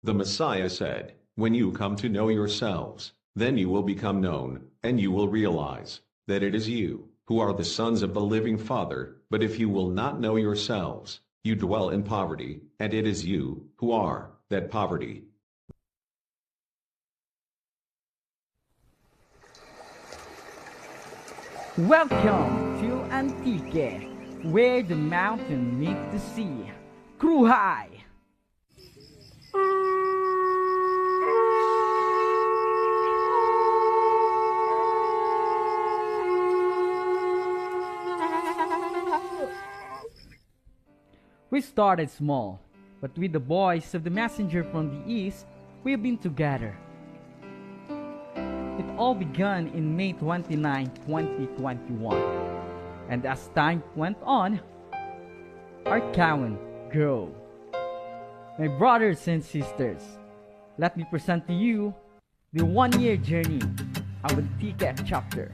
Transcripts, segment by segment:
The Messiah said, "When you come to know yourselves, then you will become known, and you will realize that it is you who are the sons of the living Father. But if you will not know yourselves, you dwell in poverty, and it is you who are that poverty." Welcome to Antique, where the mountain meets the sea. Crew high! We started small, but with the boys of the messenger from the east, we've been together. It all began in May 29, 2021. And as time went on, our count grew. My brothers and sisters, let me present to you the one-year journey of Antique chapter.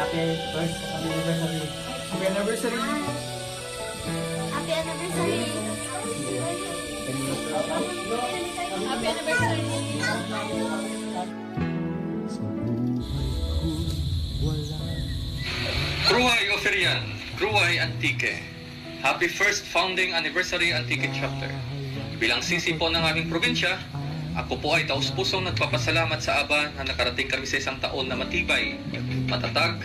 Happy first anniversary. Happy anniversary. Happy anniversary! Happy anniversary! Kruhay Oferian, Kruhay Antique. Happy first founding anniversary Antique chapter. Bilang sisi po ng aming probinsya, ako po ay taus-pusong nagpapasalamat sa Aba na nakarating kami sa isang taon na matibay, matatag,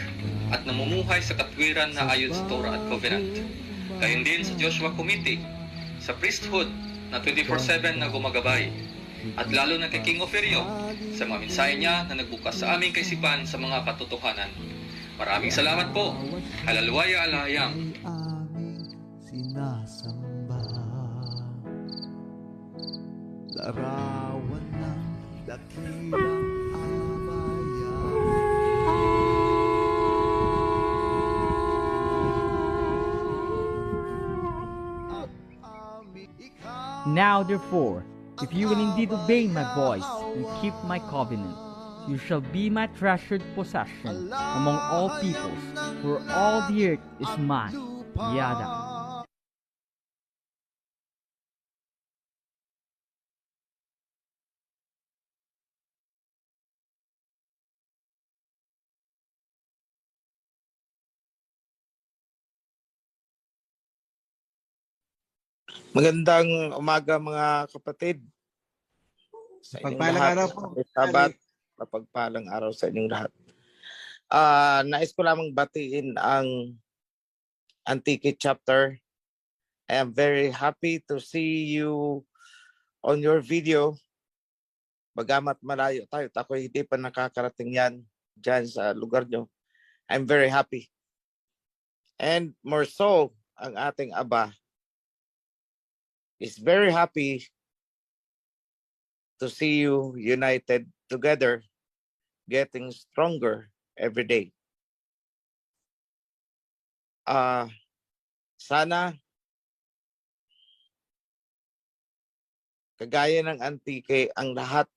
at namumuhay sa katwiran na ayon sa Torah at Covenant. Gayon din sa Joshua Committee, sa priesthood na 24/7 na gumagabay, at lalo na kay King Oferio sa mga mensahe niya na nagbukas sa aming kaisipan sa mga katotohanan. Maraming salamat po. Halalwaya alayang. Aming sinasamba, larawan ng dakilang Now therefore, if you will indeed obey my voice and keep my covenant, you shall be my treasured possession among all peoples, for all the earth is mine. Yada. Magandang umaga mga kapatid. Sa inyong Pagpalang lahat. araw po. Sabat, mapagpalang araw sa inyong lahat. Nais ko lamang batiin ang Antique chapter. I am very happy to see you on your video. Bagamat malayo tayo, at ako hindi pa nakakarating yan dyan sa lugar nyo. I'm very happy. And more so, ang ating Aba is very happy to see you united together, getting stronger every day. Sana kagaya ng Antique, ang lahat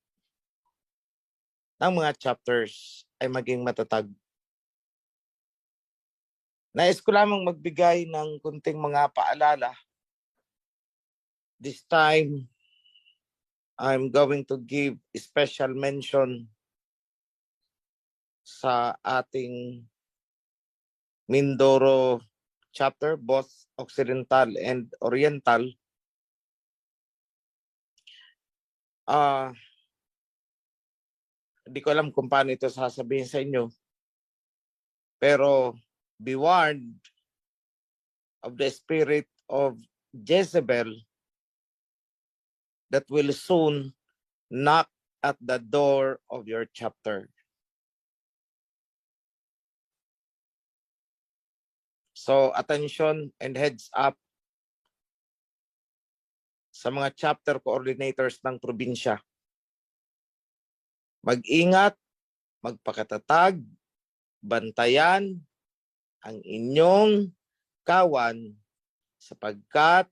ng mga chapters ay maging matatag. Nais ko lamang magbigay ng kunting mga paalala. This time, I'm going to give special mention sa ating Mindoro chapter, both Occidental and Oriental. Hindi ko alam kung paano ito sasabihin sa inyo. Pero be warned of the spirit of Jezebel that will soon knock at the door of your chapter. So attention and heads up sa mga chapter coordinators ng probinsya. Mag-ingat, magpakatatag, bantayan ang inyong kawan sapagkat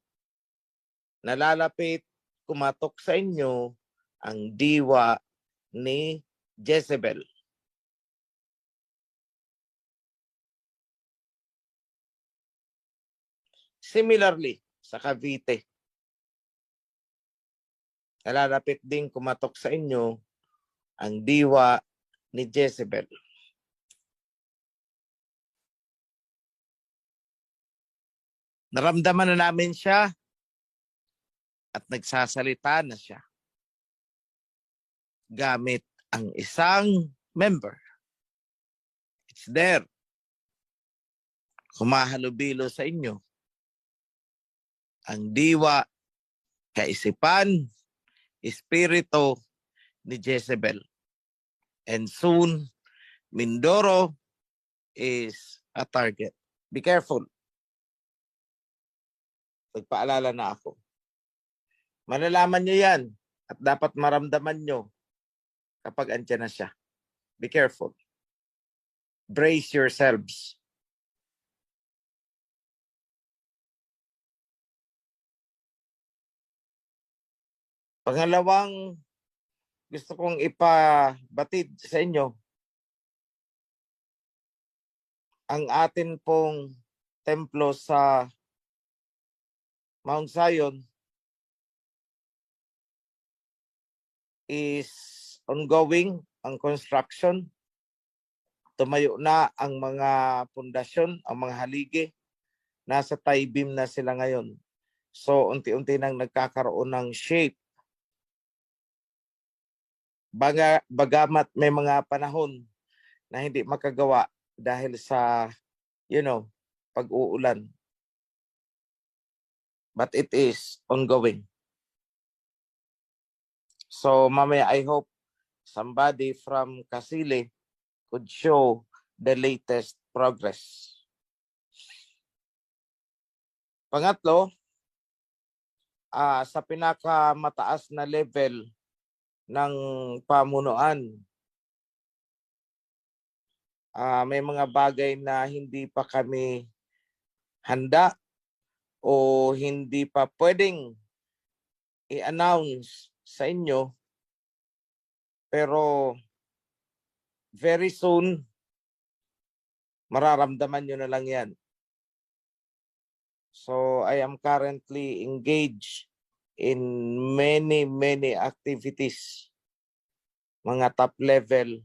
nalalapit kumatok sa inyo ang diwa ni Jezebel. Similarly, sa Cavite, nalalapit din kumatok sa inyo ang diwa ni Jezebel. Naramdaman na namin siya at nagsasalita na siya gamit ang isang member. It's there. Kumahalubilo sa inyo ang diwa, kaisipan, espiritu ni Jezebel. And soon, Mindoro is a target. Be careful. Nagpaalala na ako. Malalaman nyo yan at dapat maramdaman nyo kapag andyan na siya. Be careful. Brace yourselves. Pangalawang gusto kong ipabatid sa inyo, ang atin pong templo sa Mount Zion is ongoing ang construction. Tumayo na ang mga pundasyon, ang mga haligi. Nasa tie beam na sila ngayon. So, unti-unti nang nagkakaroon ng shape. Bagamat may mga panahon na hindi makagawa dahil sa, pag-uulan. But it is ongoing. So, mamaya, I hope somebody from Kasili could show the latest progress. Pangatlo, sa pinakamataas na level ng pamunuan, may mga bagay na hindi pa kami handa o hindi pa pwedeng i-announce sa inyo, pero very soon mararamdaman nyo na lang yan. So I am currently engaged in many activities, mga top level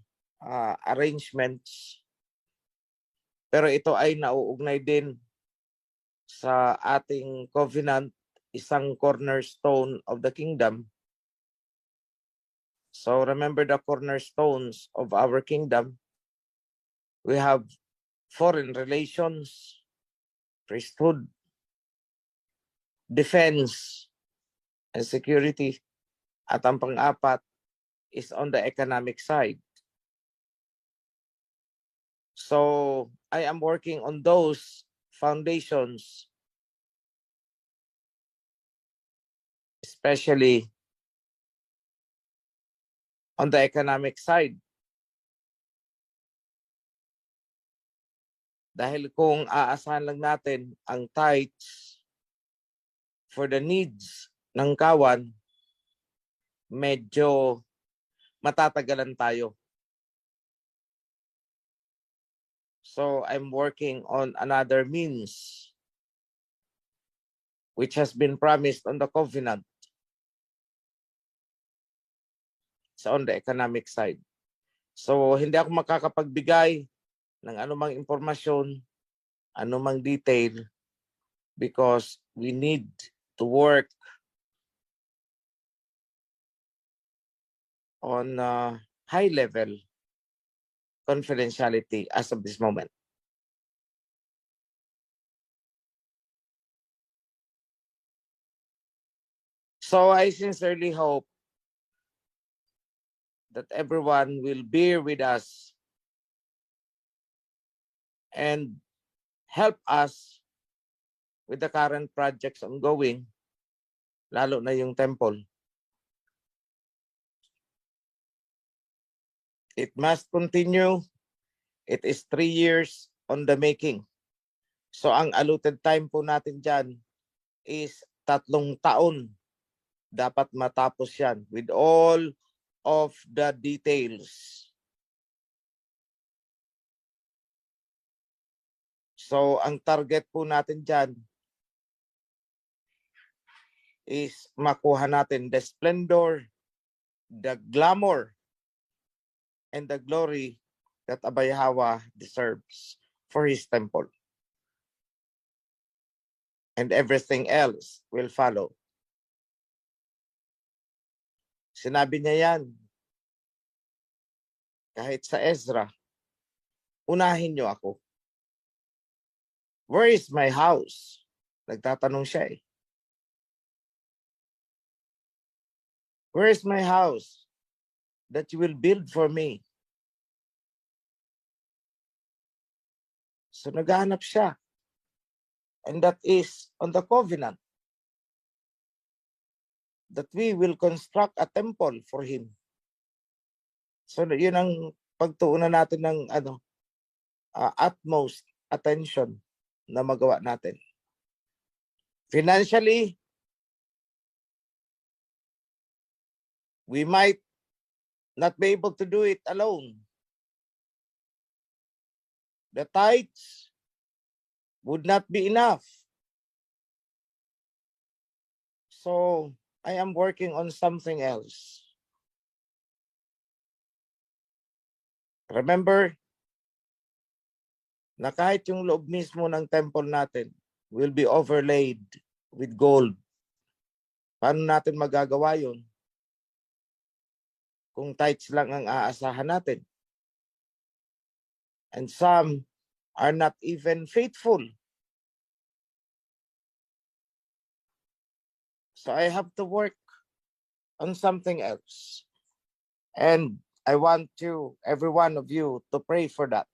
arrangements, pero ito ay nauugnay din sa ating covenant, isang cornerstone of the kingdom. So remember the cornerstones of our kingdom. We have foreign relations, priesthood, defense, and security. At ang pang-apat is on the economic side. So I am working on those foundations especially on the economic side. Dahil kung aasahan lang natin ang tithes for the needs ng kawan, medyo matatagalan tayo. So I'm working on another means which has been promised on the covenant. So on the economic side. So hindi ako makakapagbigay ng anumang impormasyon, anumang detail, because we need to work on high level confidentiality as of this moment. So I sincerely hope that everyone will bear with us and help us with the current projects ongoing, lalo na yung temple. It must continue. It is 3 years on the making. So ang allotted time po natin dyan is 3 taon. Dapat matapos yan with all of the details. So ang target po natin dyan is makuha natin the splendor, the glamour, and the glory that Abay Hawa deserves for his temple. And everything else will follow. Sinabi niya yan. Kahit sa Ezra, unahin niyo ako. Where is my house? Nagtatanong siya eh. Where is my house that you will build for me? So naghahanap siya. And that is on the covenant. That we will construct a temple for him. So yun ang pagtuunan natin ng utmost attention na magawa natin. Financially, we might not be able to do it alone. The tithes would not be enough. So I am working on something else. Remember na kahit yung loob mismo ng temple natin will be overlaid with gold. Paano natin magagawa yun? Kung tithes lang ang aasahan natin. And some are not even faithful. So I have to work on something else. And I want you, every one of you, to pray for that.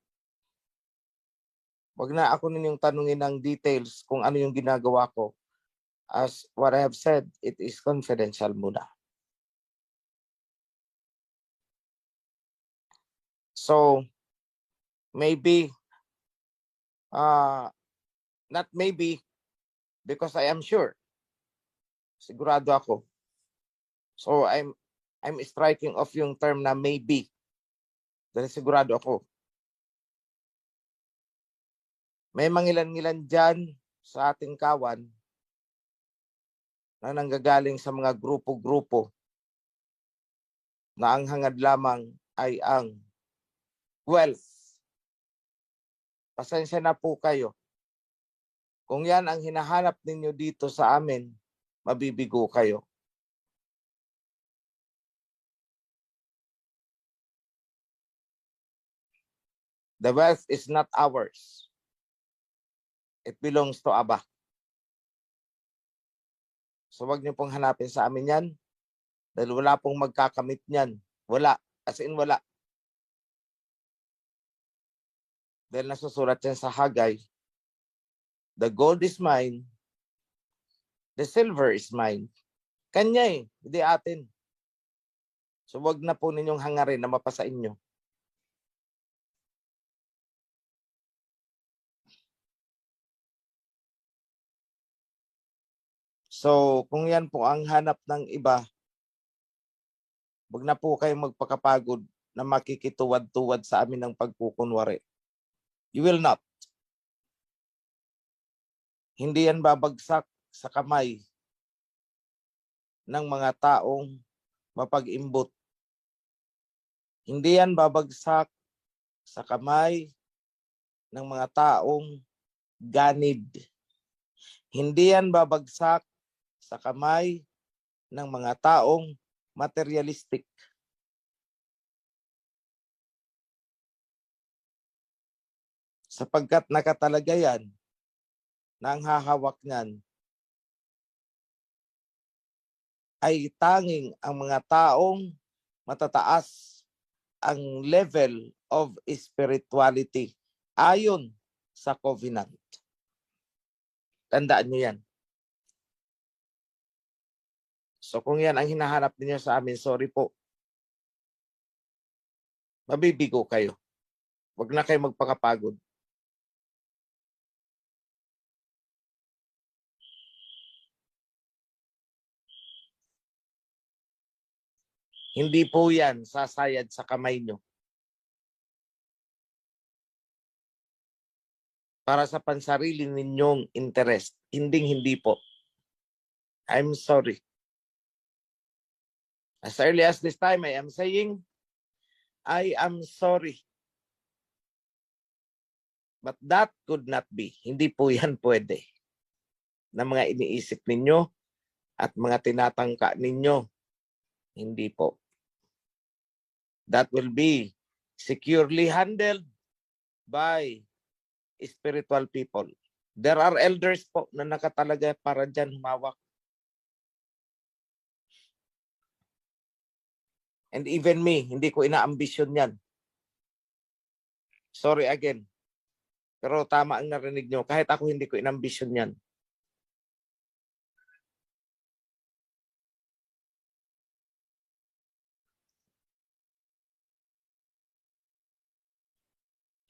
Wag na ako ninyong tanungin ng details kung ano yung ginagawa ko. As what I have said, it is confidential muna. So, maybe, not maybe, because I am sure. Sigurado ako. So, I'm striking off yung term na maybe. Dahil sigurado ako. May mangilan-ngilan dyan sa ating kawan na nanggagaling sa mga grupo-grupo na ang hangad lamang ay ang wealth. Pasensya na po kayo. Kung yan ang hinahanap ninyo dito sa amin, mabibigo kayo. The wealth is not ours. It belongs to Abba. So wag niyo pong hanapin sa amin yan. Dahil wala pong magkakamit niyan. Wala. As in wala. Dahil nasusulat yan sa Hagay. The gold is mine. The silver is mine. Kanya hindi atin. So wag na po ninyong hangarin na mapasa inyo. So kung yan po ang hanap ng iba, wag na po kayong magpakapagod na makikituwad-tuwad sa amin ng pagkukunwari. You will not. Hindi yan babagsak sa kamay ng mga taong mapag-imbot. Hindi yan babagsak sa kamay ng mga taong ganid. Hindi yan babagsak sa kamay ng mga taong materialistic. Sapagkat nakatalaga yan na ang hahawak niyan ay tanging ang mga taong matataas ang level of spirituality ayon sa covenant. Tandaan niyo yan. So kung yan ang hinahanap niyo sa amin, sorry po. Mabibigo kayo. Huwag na kayo magpakapagod. Hindi po yan sasayad sa kamay nyo. Para sa pansarili ninyong interest. Hindi po. I'm sorry. As early as this time, I am saying, I am sorry. But that could not be. Hindi po yan pwede. Na mga iniisip ninyo at mga tinatangka ninyo. Hindi po. That will be securely handled by spiritual people. There are elders po na nakatalaga para dyan humawak. And even me, hindi ko inaambisyon yan. Sorry again. Pero tama ang narinig nyo. Kahit ako hindi ko inambisyon yan.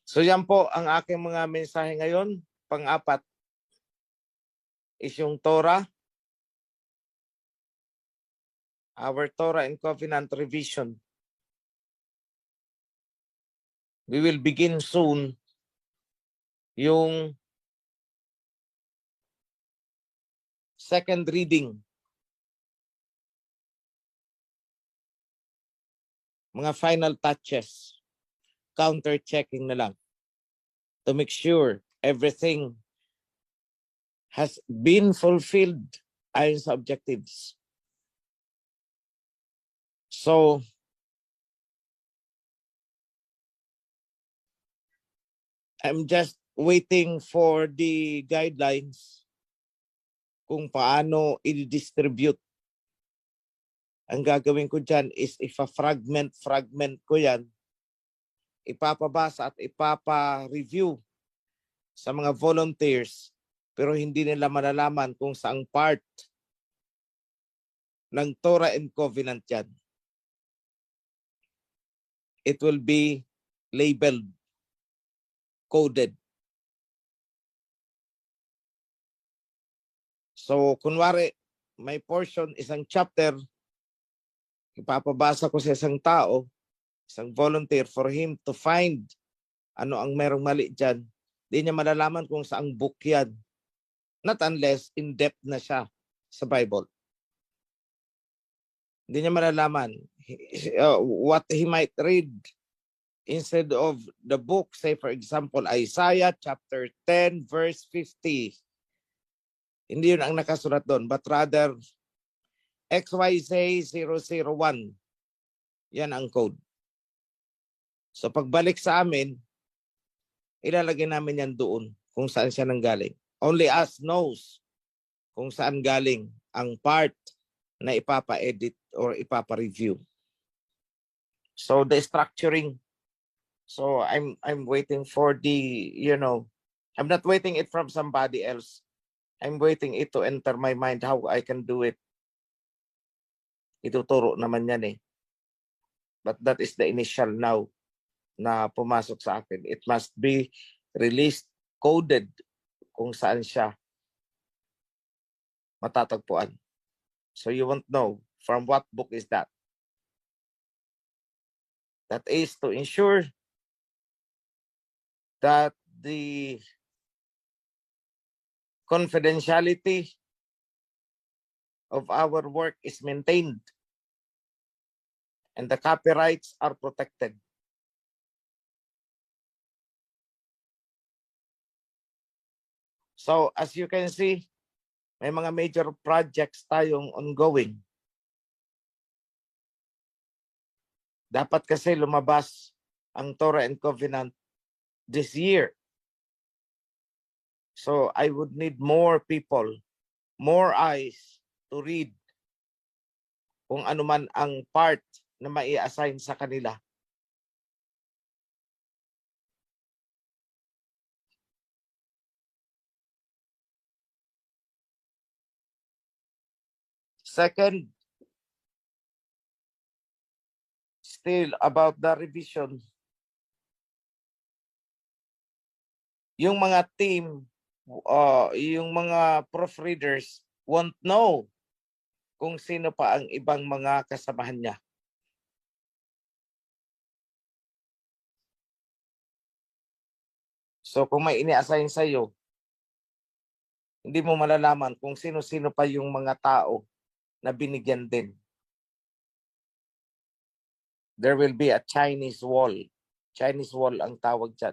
So yan po ang aking mga mensahe ngayon. Pang-apat is yung Torah. Our Torah and Covenant revision. We will begin soon yung second reading. Mga final touches. Counter-checking na lang. To make sure everything has been fulfilled ayon sa objectives. So, I'm just waiting for the guidelines kung paano i-distribute. Ang gagawin ko dyan is fragment ko yan, ipapabasa at ipapa-review sa mga volunteers, pero hindi nila malalaman kung saang part ng Torah and Covenant yan. It will be labeled, coded. So, kunwari, may portion, isang chapter, ipapabasa ko sa isang tao, isang volunteer, for him to find ano ang merong mali dyan. Di niya malalaman kung saang book yan. Not unless in-depth na siya sa Bible. Hindi niya malalaman what he might read instead of the book. Say for example, Isaiah chapter 10 verse 50. Hindi yun ang nakasulat doon, but rather XYZ 001. Yan ang code. So pagbalik sa amin, ilalagay namin yan doon kung saan siya nanggaling. Only us knows kung saan galing ang part na ipapa-edit or ipapa-review. So the structuring. So I'm waiting for the, I'm not waiting it from somebody else. I'm waiting it to enter my mind how I can do it. Ituturo naman yan eh. But that is the initial now na pumasok sa akin. It must be released, coded kung saan siya matatagpuan. So you won't know from what book is that. That is to ensure that the confidentiality of our work is maintained and the copyrights are protected. So as you can see, may mga major projects tayong ongoing. Dapat kasi lumabas ang Torah and Covenant this year. So I would need more people, more eyes to read kung ano man ang part na mai-assign sa kanila. Second, still about the revision. Yung mga team, yung mga proofreaders won't know kung sino pa ang ibang mga kasamahan niya. So kung may ini-assign sa'yo, hindi mo malalaman kung sino-sino pa yung mga tao na binigyan din. There will be a Chinese wall. Chinese wall ang tawag dyan.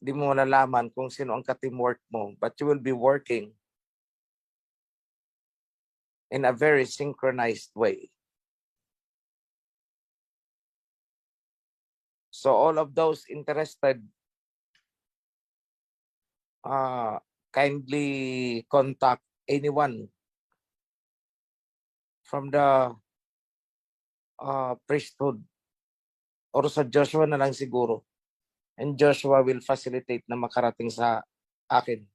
Hindi mo malalaman kung sino ang ka-teamwork mo, but you will be working in a very synchronized way. So all of those interested, kindly contact anyone from the priesthood or sa Joshua na lang siguro. And Joshua will facilitate na makarating sa akin.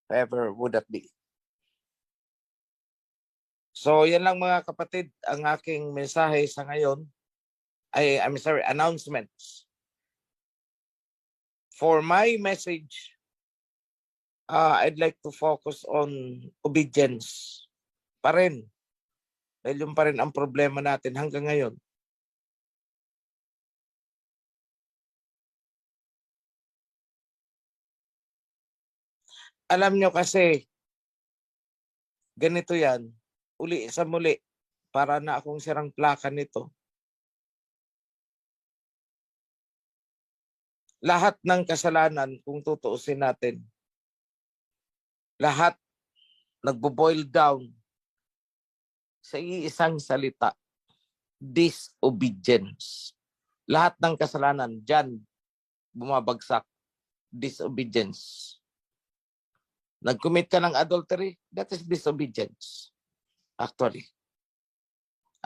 Whoever would that be. So yan lang mga kapatid ang aking mensahe sa ngayon. Announcements. For my message, I'd like to focus on obedience pa rin. Dahil yung pa rin ang problema natin hanggang ngayon. Alam nyo kasi, ganito yan, uli sa muli, para na akong sirang plaka nito. Lahat ng kasalanan, kung tutuusin natin, lahat nagbo-boil down sa iisang salita, disobedience. Lahat ng kasalanan, dyan, bumabagsak, disobedience. Nag-commit ka ng adultery, that is disobedience. Actually.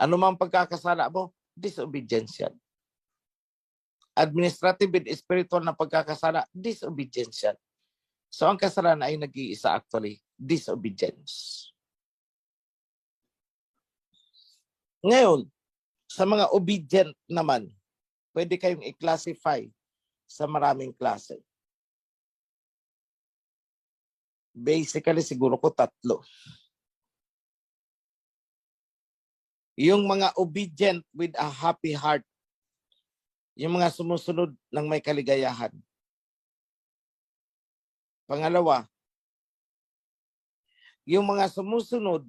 Ano mang pagkakasala mo, disobedience yan. Administrative and spiritual na pagkakasala, disobedience yan. So ang kasalanan ay nag-iisa actually, disobedience. Ngayon, sa mga obedient naman, pwede kayong i-classify sa maraming klase. Basically, siguro ko 3. Yung mga obedient with a happy heart. Yung mga sumusunod ng may kaligayahan. Pangalawa, yung mga sumusunod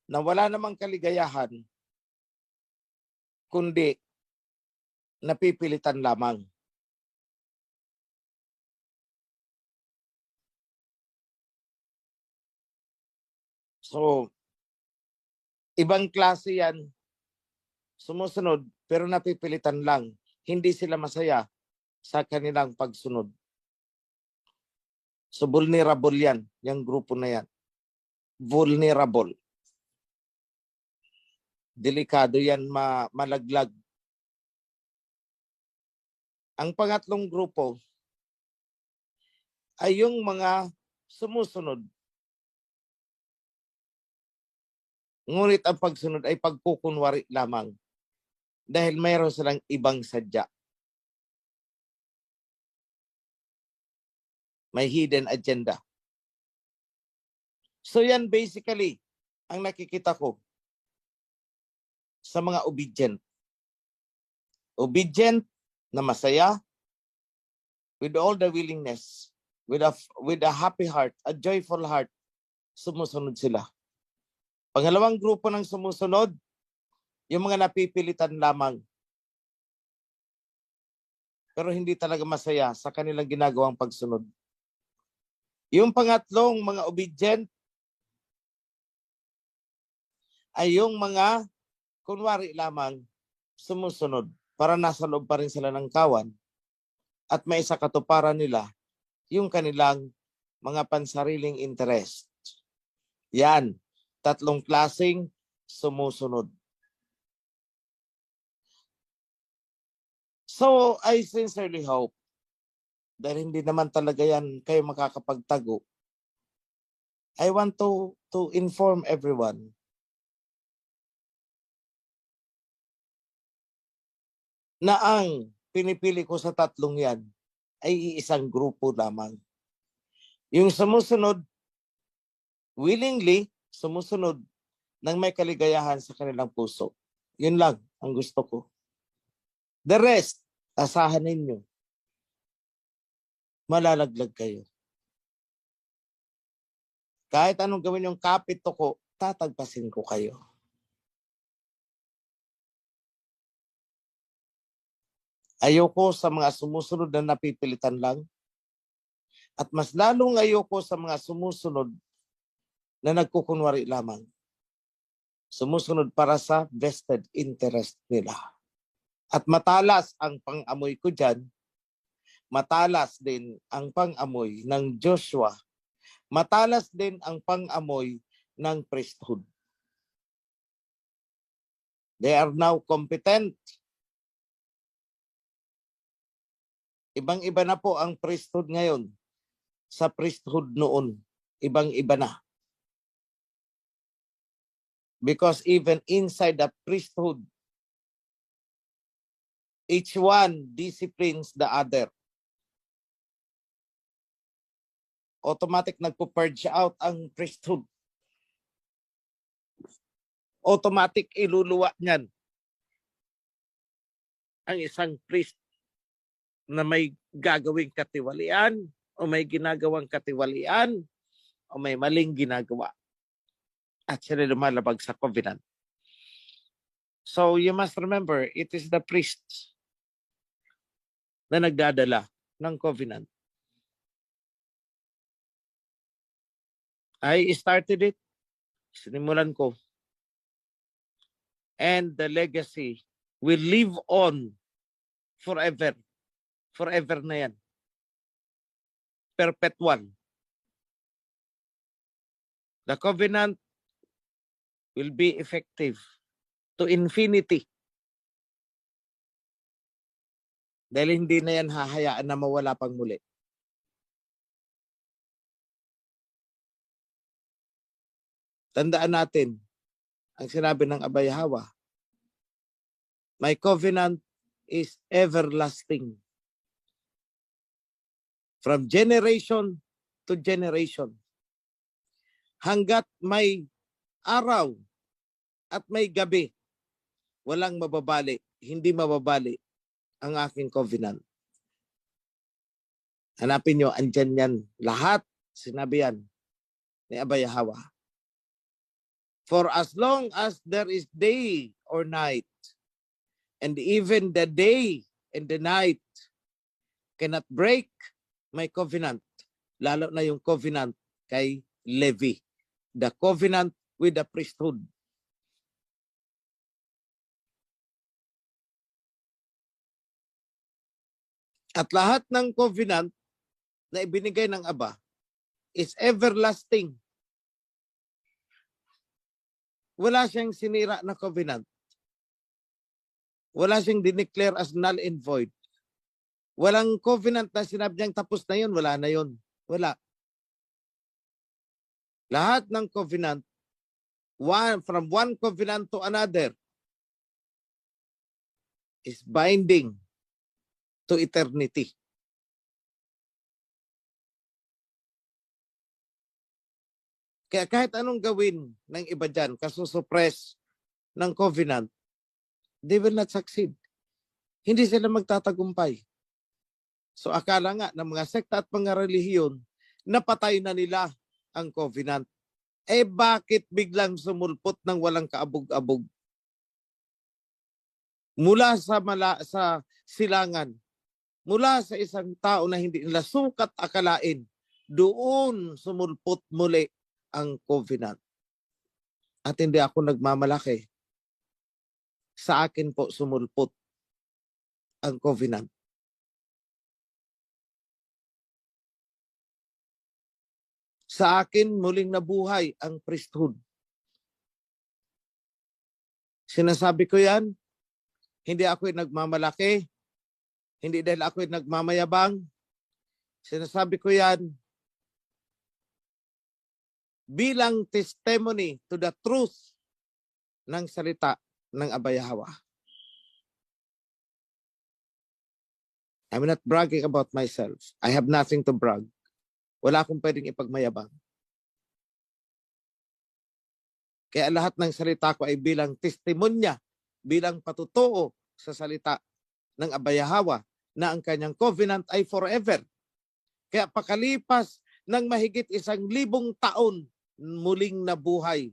na wala namang kaligayahan, kundi napipilitan lamang. So, ibang klase yan, sumusunod, pero napipilitan lang. Hindi sila masaya sa kanilang pagsunod. So, vulnerable yan, yung grupo na yan. Vulnerable. Delikado yan malaglag. Ang pangatlong grupo ay yung mga sumusunod Ngunit ang pagsunod ay pagkukunwari lamang dahil mayroon silang ibang sadya. May hidden agenda. So yan basically ang nakikita ko sa mga obedient. Obedient na masaya, with all the willingness, with a happy heart, a joyful heart, sumusunod sila. Pangalawang grupo ng sumusunod, yung mga napipilitan lamang. Pero hindi talaga masaya sa kanilang ginagawang pagsunod. Yung pangatlong mga obedient ay yung mga kunwari lamang sumusunod para nasa loob pa rin sila ng kawan at may isa katuparan nila yung kanilang mga pansariling interest. Yan, tatlong klaseng sumusunod. So, I sincerely hope dahil hindi naman talaga yan kayo makakapagtago. I want to inform everyone na ang pinipili ko sa tatlong yan ay isang grupo lamang. Yung sumusunod, willingly, sumusunod ng may kaligayahan sa kanilang puso. Yun lang ang gusto ko. The rest, asahan ninyo. Malalaglag kayo. Kahit anong gawin yung kapit ko, tatagpasin ko kayo. Ayoko sa mga sumusunod na napipilitan lang. At mas lalong ayoko sa mga sumusunod na nagkukunwari lamang. Sumusunod para sa vested interest nila. At matalas ang pang-amoy ko dyan. Matalas din ang pang-amoy ng Joshua. Matalas din ang pang-amoy ng priesthood. They are now competent. Ibang-iba na po ang priesthood ngayon sa priesthood noon. Ibang-iba na. Because even inside the priesthood, each one disciplines the other. Automatic nagpo-purge out ang priesthood. Automatic iluluwa niyan ang isang priest na may gagawing katiwalian o may ginagawang katiwalian o may maling ginagawa. At sila lumalabag sa covenant. So you must remember, it is the priests na nagdadala ng covenant. I started it. Sinimulan ko. And the legacy will live on forever. Forever na yan. Perpetual. The covenant will be effective to infinity. Dahil hindi na yan hahayaan na mawala pang muli. Tandaan natin ang sinabi ng Abay Hawa. My covenant is everlasting. From generation to generation. Hanggat may araw at may gabi, walang mababali, hindi mababali ang aking covenant. Hanapin nyo, andyan yan. Lahat, sinabi yan ni Abay Hawa. For as long as there is day or night, and even the day and the night cannot break my covenant, lalo na yung covenant kay Levi, the covenant with the priesthood. At lahat ng covenant na ibinigay ng Aba is everlasting. Wala siyang sinira na covenant. Wala siyang dineclare as null and void. Walang covenant na sinabi niyang tapos na yun, wala na yun. Wala. Lahat ng covenant from one covenant to another is binding to eternity. Kaya kahit anong gawin ng iba dyan, kasusuppress ng covenant, they will not succeed. Hindi sila magtatagumpay. So akala nga ng mga sekta at mga relihiyon, napatay na nila ang covenant. Eh bakit biglang sumulpot ng walang kaabog-abog? Mula sa silangan, mula sa isang tao na hindi nila sukat akalain, doon sumulpot muli ang covenant. At hindi ako nagmamalaki. Sa akin po sumulpot ang covenant. Sa akin muling nabuhay ang priesthood. Sinasabi ko yan, hindi ako nagmamalaki, hindi dahil ako nagmamayabang. Sinasabi ko yan bilang testimony to the truth ng salita ng Abayahawa. I'm not bragging about myself. I have nothing to brag. Wala akong pwedeng ipagmayabang. Kaya lahat ng salita ko ay bilang testimonya, bilang patutuo sa salita ng Abayahawa na ang kanyang covenant ay forever. Kaya pakalipas ng mahigit 1,000 taon, muling nabuhay.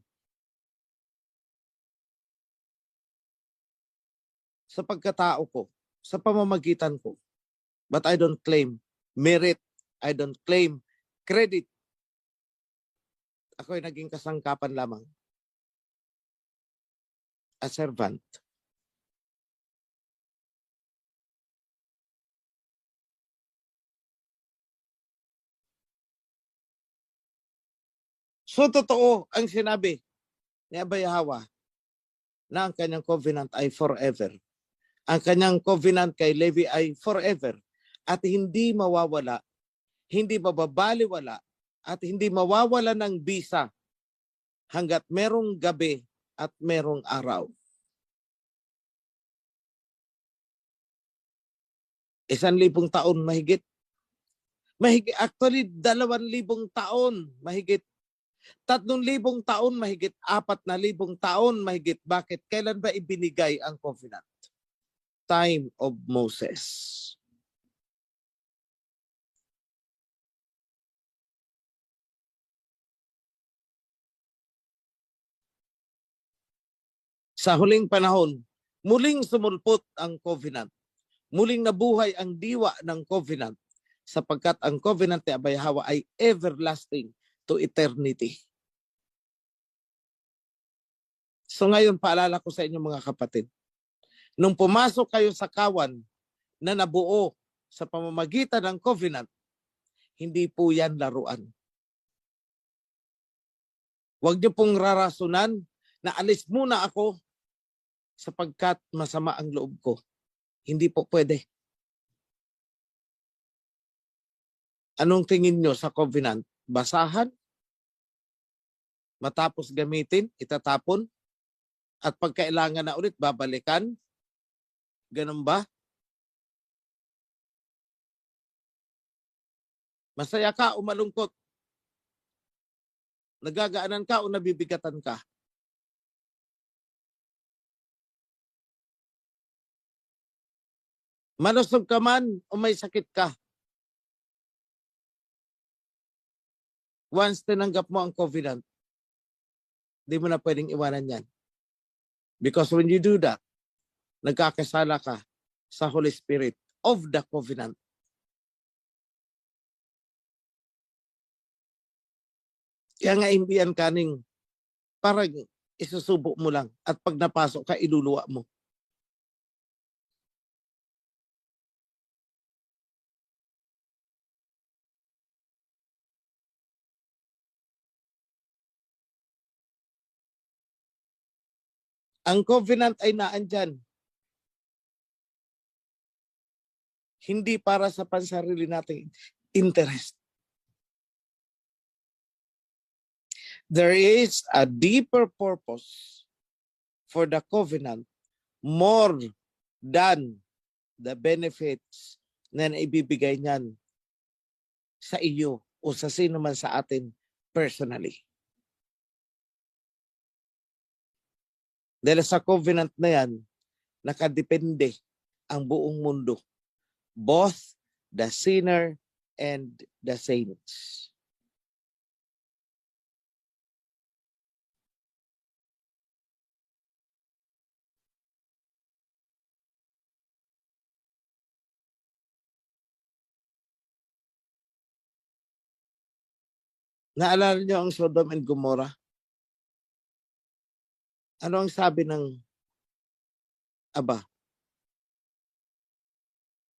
Sa pagkatao ko, sa pamamagitan ko. But I don't claim merit. I don't claim credit. Ako ay naging kasangkapan lamang. A servant. So totoo ang sinabi ni Abayahawa na ang kanyang covenant ay forever. Ang kanyang covenant kay Levi ay forever at hindi mawawala, hindi mababaliwala at hindi mawawala ng bisa hanggat merong gabi at merong araw. 1,000 taon mahigit. Actually 2,000 taon mahigit. 3,000 taon mahigit, 4,000 taon mahigit. Bakit? Kailan ba ibinigay ang covenant? Time of Moses. Sa huling panahon, muling sumulpot ang covenant. Muling nabuhay ang diwa ng covenant sapagkat ang covenant ni Abayahawa ay everlasting to eternity. So ngayon, paalala ko sa inyo mga kapatid, nung pumasok kayo sa kawan na nabuo sa pamamagitan ng covenant, hindi po yan laruan. Huwag niyo pong rarasunan na alis muna ako sapagkat masama ang loob ko. Hindi po pwede. Anong tingin nyo sa covenant? Basahan? Matapos gamitin, itatapon? At pagkailangan na ulit, babalikan? Ganun ba? Masaya ka o malungkot? Nagagaanan ka o nabibigatan ka? Malusog ka man o may sakit ka? Once tinanggap mo ang covenant, di mo na pwedeng iwanan yan. Because when you do that, nagkakasala ka sa Holy Spirit of the covenant. Kaya nga hindi yan kaning parang isusubo mo lang at pag napasok ka, iluluwa mo. Ang covenant ay naandyan. Hindi para sa pansarili nating interest. There is a deeper purpose for the covenant more than the benefits na ibibigay niyan sa iyo o sa sino man sa atin personally. Dahil sa covenant na yan, nakadepende ang buong mundo. Both the sinner and the saints. Naalala niyo ang Sodom and Gomorrah? Ano ang sabi ng Aba?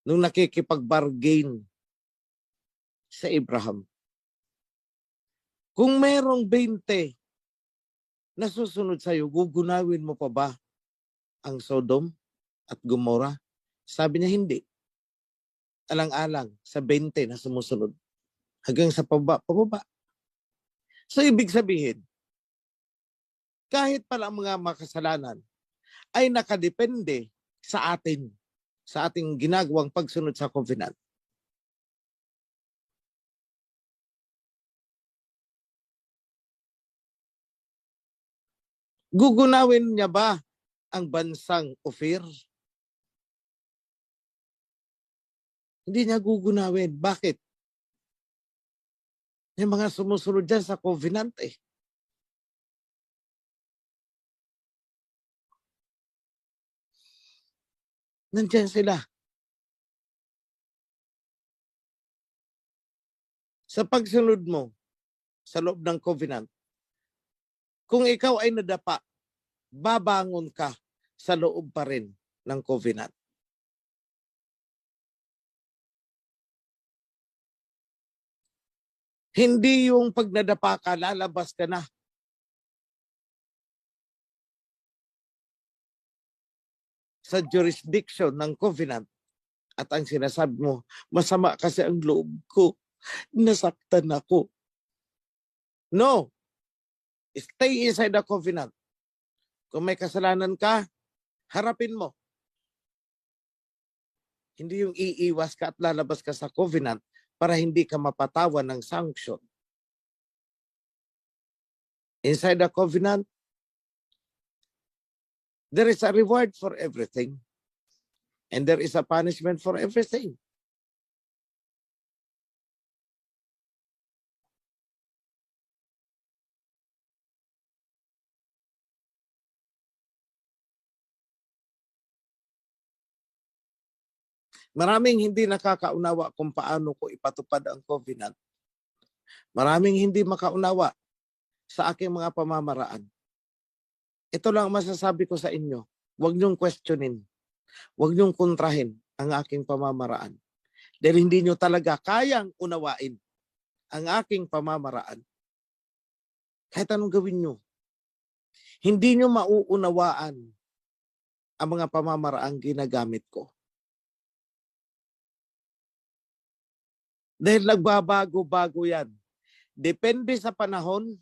Nung nakikipag-bargain sa Abraham. Kung merong 20 na susunod sa'yo, gugunawin mo pa ba ang Sodom at Gomorrah? Sabi niya hindi. Alang-alang sa 20 na sumusunod. Hanggang sa pababa. So ibig sabihin, kahit pala ang mga makasalanan ay nakadepende sa atin, sa ating ginagawang pagsunod sa covenant. Gugunawin niya ba ang bansang Ophir? Hindi niya gugunawin. Bakit? Yung mga sumusunod dyan sa covenant eh. Nandiyan sila. Sa pagsunod mo sa loob ng covenant, kung ikaw ay nadapa, babangon ka sa loob pa rin ng covenant. Hindi yung pag nadapa ka, lalabas ka na. Sa jurisdiction ng covenant. At ang sinasabi mo, masama kasi ang loob ko. Nasaktan ako. No. Stay inside the covenant. Kung may kasalanan ka, harapin mo. Hindi yung iiwas ka at lalabas ka sa covenant para hindi ka mapatawan ng sanction. Inside the covenant, there is a reward for everything. And there is a punishment for everything. Maraming hindi nakakaunawa kung paano ko ipatupad ang covenant. Maraming hindi makaunawa sa aking mga pamamaraan. Ito lang masasabi ko sa inyo. Huwag niyong questionin. Huwag niyong kontrahin ang aking pamamaraan. Dahil hindi niyo talaga kayang unawain ang aking pamamaraan. Kahit anong gawin niyo. Hindi niyo mauunawaan ang mga pamamaraang ginagamit ko. Dahil nagbabago-bago yan. Depende sa panahon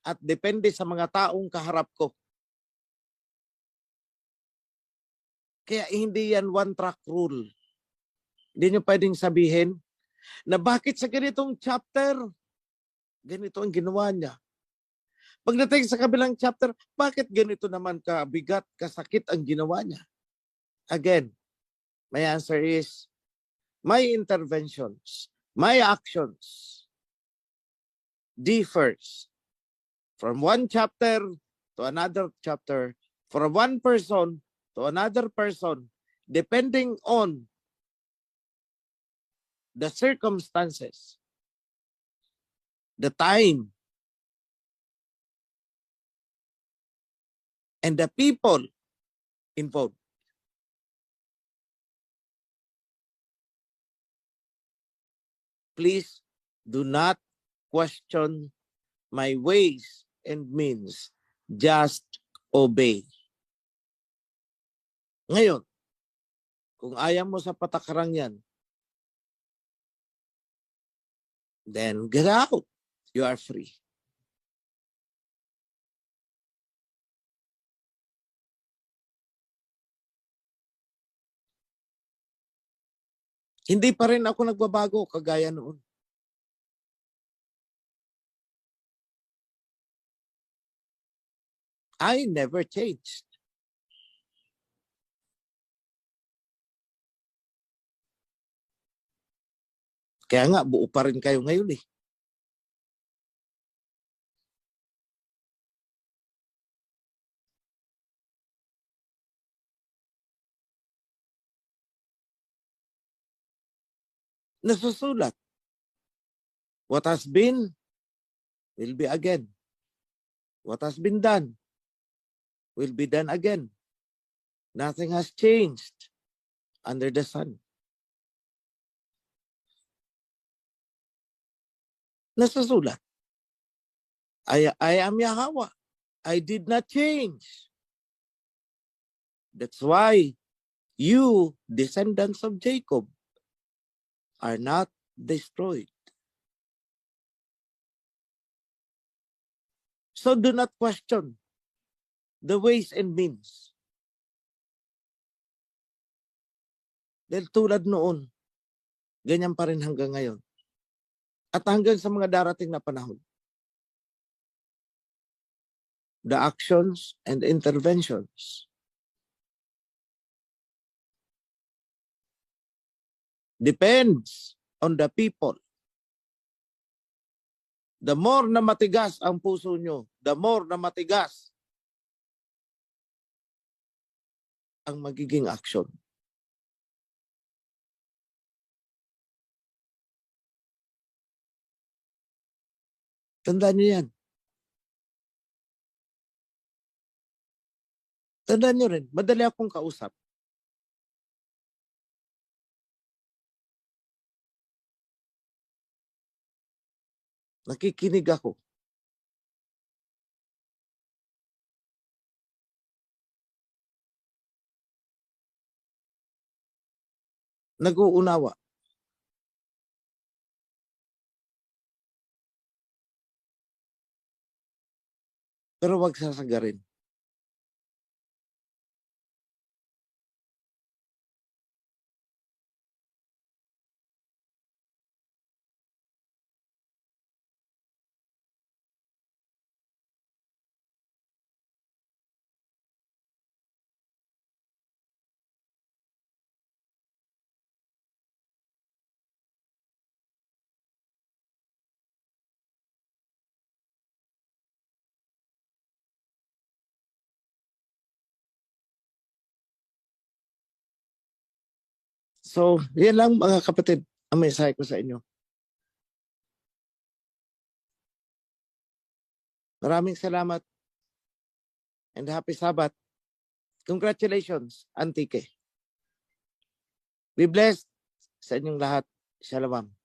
at depende sa mga taong kaharap ko. Kaya hindi yan one-track rule. Hindi nyo pwedeng sabihin na bakit sa ganitong chapter, ganito ang ginawa niya. Pagdating sa kabilang chapter, bakit ganito naman kabigat, kasakit ang ginawa niya? Again, my answer is, my interventions, my actions differs from one chapter to another chapter, from one person to another person, depending on the circumstances, the time, and the people involved. Please do not question my ways and means. Just obey. Ngayon, kung ayaw mo sa patakarang yan, then get out. You are free. Hindi pa rin ako nagbabago kagaya noon. I never changed. Kaya nga, buo pa rin kayo ngayon eh. Nasusulat. What has been will be again. What has been done will be done again. Nothing has changed under the sun. Nasusulat. I am Yahweh. I did not change. That's why you, descendants of Jacob, are not destroyed. So do not question the ways and means. Dahil tulad noon, ganyan pa rin hanggang ngayon. At hanggang sa mga darating na panahon. The actions and interventions depends on the people. The more na matigas ang puso nyo, the more na matigas ang magiging action. Tandaan nyo yan. Tandaan nyo rin, madali akong kausap. Nakikinig ako. Nag-uunawa. Pero wag sasagarin. So, yan lang mga kapatid ang mensahe ko sa inyo. Maraming salamat and happy Sabbath. Congratulations, Antique. Be blessed sa inyong lahat. Shalom.